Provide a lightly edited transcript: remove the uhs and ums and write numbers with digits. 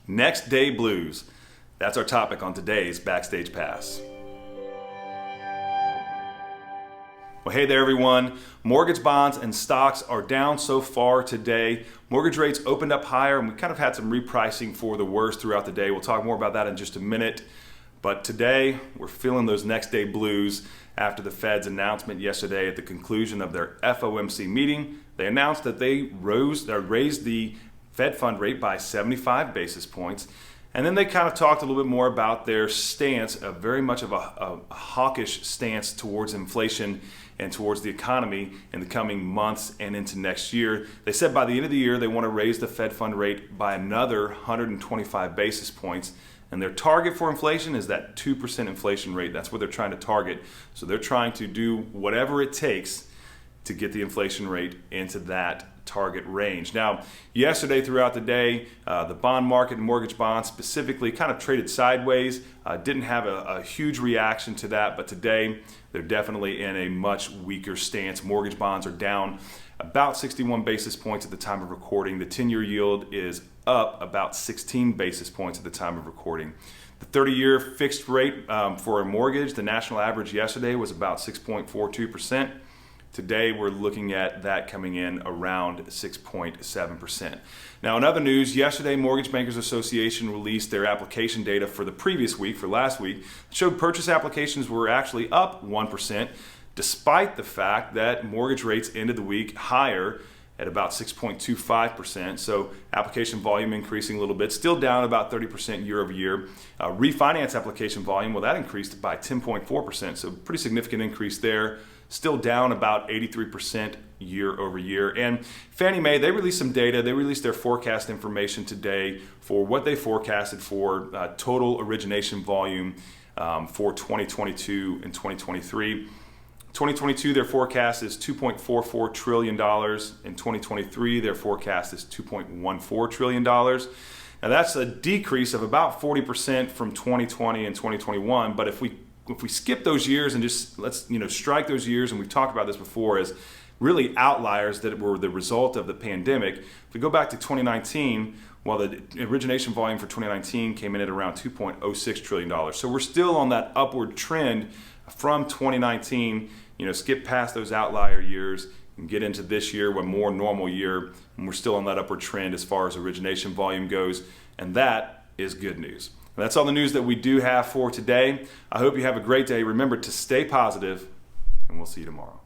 Next day blues. That's our topic on today's Backstage Pass. Well, hey there everyone. Mortgage bonds and stocks are down so far today. Mortgage rates opened up higher and we kind of had some repricing for the worst throughout the day. We'll talk more about that in just a minute. But today we're feeling those next day blues after the Fed's announcement yesterday at the conclusion of their FOMC meeting. They announced that they raised the Fed fund rate by 75 basis points. And then they kind of talked a little bit more about their stance, very much of a hawkish stance towards inflation and towards the economy in the coming months and into next year. They said by the end of the year they want to raise the Fed fund rate by another 125 basis points. And their target for inflation is that 2% inflation rate. That's what they're trying to target. So they're trying to do whatever it takes to get the inflation rate into that target range. Now, yesterday throughout the day, the bond market and mortgage bonds specifically kind of traded sideways. Didn't have a huge reaction to that, but today they're definitely in a much weaker stance. Mortgage bonds are down about 61 basis points at the time of recording. The 10-year yield is up about 16 basis points at the time of recording. The 30-year fixed rate for a mortgage, the national average yesterday was about 6.42%. Today, we're looking at that coming in around 6.7%. Now, in other news, yesterday, Mortgage Bankers Association released their application data for the previous week, for last week. It showed purchase applications were actually up 1%, despite the fact that mortgage rates ended the week higher at about 6.25%. So application volume increasing a little bit, still down about 30% year over year. Refinance application volume, well, that increased by 10.4%. So pretty significant increase there. Still down about 83% year over year. And Fannie Mae, they released some data. They released their forecast information today for what they forecasted for total origination volume for 2022 and 2023. 2022, their forecast is $2.44 trillion. In 2023, their forecast is $2.14 trillion. Now that's a decrease of about 40% from 2020 and 2021. But if we skip those years and just let's strike those years, and we've talked about this before as really outliers that were the result of the pandemic. If we go back to 2019, well, the origination volume for 2019 came in at around $2.06 trillion. So we're still on that upward trend from 2019. Skip past those outlier years and get into this year, a more normal year, and we're still on that upward trend as far as origination volume goes, and that is good news. That's all the news that we do have for today. I hope you have a great day. Remember to stay positive, and we'll see you tomorrow.